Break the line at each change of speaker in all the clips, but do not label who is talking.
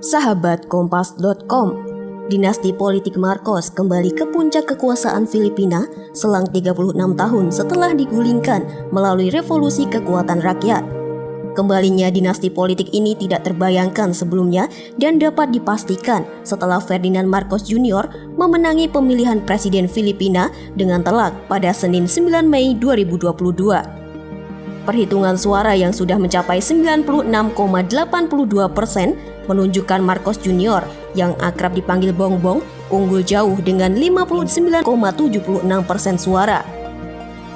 Sahabat Kompas.com, dinasti politik Marcos kembali ke puncak kekuasaan Filipina selang 36 tahun setelah digulingkan melalui revolusi kekuatan rakyat. Kembalinya dinasti politik ini tidak terbayangkan sebelumnya dan dapat dipastikan setelah Ferdinand Marcos Jr. memenangi pemilihan presiden Filipina dengan telak pada Senin 9 Mei 2022. Perhitungan suara yang sudah mencapai 96,82% menunjukkan Marcos Jr. yang akrab dipanggil Bongbong unggul jauh dengan 59,76% suara.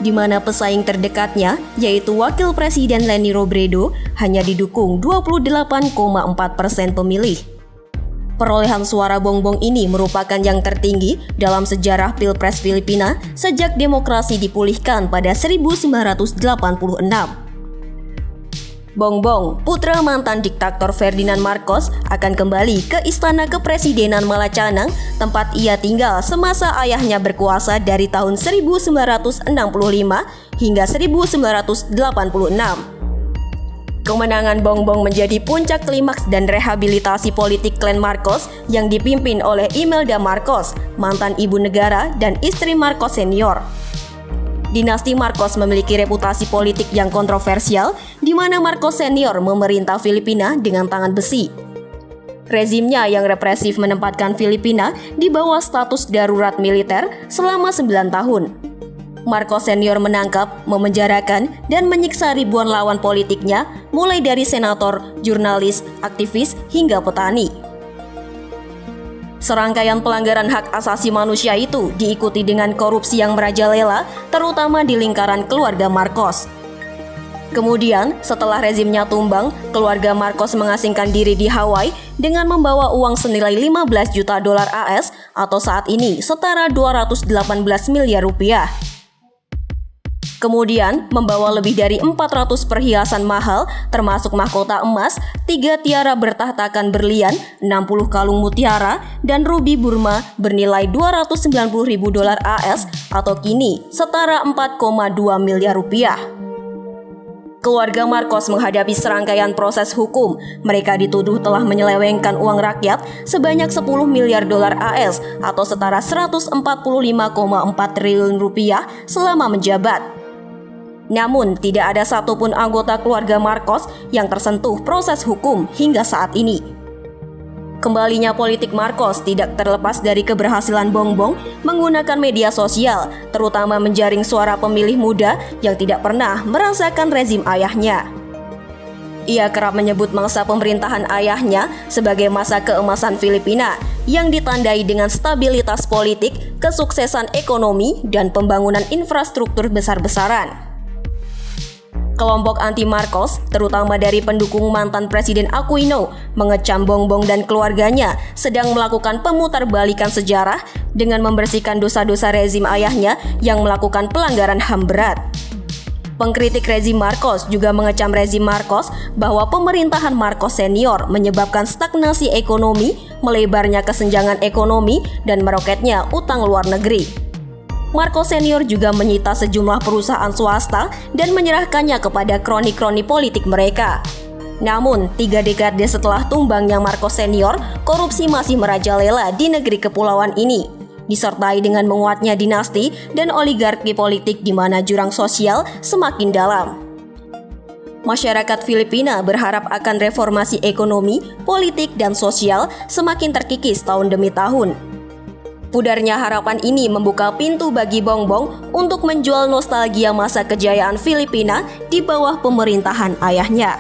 Di mana pesaing terdekatnya yaitu Wakil Presiden Leni Robredo hanya didukung 28,4% pemilih. Perolehan suara Bongbong ini merupakan yang tertinggi dalam sejarah Pilpres Filipina sejak demokrasi dipulihkan pada 1986. Bongbong, putra mantan diktator Ferdinand Marcos, akan kembali ke Istana Kepresidenan Malacanang, tempat ia tinggal semasa ayahnya berkuasa dari tahun 1965 hingga 1986. Kemenangan Bongbong menjadi puncak klimaks dan rehabilitasi politik klan Marcos yang dipimpin oleh Imelda Marcos, mantan ibu negara dan istri Marcos senior. Dinasti Marcos memiliki reputasi politik yang kontroversial, di mana Marcos senior memerintah Filipina dengan tangan besi. Rezimnya yang represif menempatkan Filipina di bawah status darurat militer selama 9 tahun. Marcos senior menangkap, memenjarakan, dan menyiksa ribuan lawan politiknya, mulai dari senator, jurnalis, aktivis, hingga petani. Serangkaian pelanggaran hak asasi manusia itu diikuti dengan korupsi yang merajalela, terutama di lingkaran keluarga Marcos. Kemudian, setelah rezimnya tumbang, keluarga Marcos mengasingkan diri di Hawaii dengan membawa uang senilai 15 juta dolar AS atau saat ini setara 218 miliar rupiah. Kemudian membawa lebih dari 400 perhiasan mahal termasuk mahkota emas, 3 tiara bertahtakan berlian, 60 kalung mutiara, dan rubi Burma bernilai 290 ribu dolar AS atau kini setara 4,2 miliar rupiah. Keluarga Marcos menghadapi serangkaian proses hukum. Mereka dituduh telah menyelewengkan uang rakyat sebanyak 10 miliar dolar AS atau setara 145,4 triliun rupiah selama menjabat. Namun, tidak ada satupun anggota keluarga Marcos yang tersentuh proses hukum hingga saat ini. Kembalinya politik Marcos tidak terlepas dari keberhasilan Bongbong menggunakan media sosial, terutama menjaring suara pemilih muda yang tidak pernah merasakan rezim ayahnya. Ia kerap menyebut masa pemerintahan ayahnya sebagai masa keemasan Filipina yang ditandai dengan stabilitas politik, kesuksesan ekonomi, dan pembangunan infrastruktur besar-besaran. Kelompok anti-Marcos, terutama dari pendukung mantan Presiden Aquino, mengecam Bongbong dan keluarganya sedang melakukan pemutarbalikan sejarah dengan membersihkan dosa-dosa rezim ayahnya yang melakukan pelanggaran HAM berat. Pengkritik rezim Marcos juga mengecam rezim Marcos bahwa pemerintahan Marcos senior menyebabkan stagnasi ekonomi, melebarnya kesenjangan ekonomi, dan meroketnya utang luar negeri. Marcos senior juga menyita sejumlah perusahaan swasta dan menyerahkannya kepada kroni-kroni politik mereka. Namun, 3 dekade setelah tumbangnya Marcos senior, korupsi masih merajalela di negeri kepulauan ini, disertai dengan menguatnya dinasti dan oligarki politik di mana jurang sosial semakin dalam. Masyarakat Filipina berharap akan reformasi ekonomi, politik, dan sosial semakin terkikis tahun demi tahun. Pudarnya harapan ini membuka pintu bagi Bongbong untuk menjual nostalgia masa kejayaan Filipina di bawah pemerintahan ayahnya.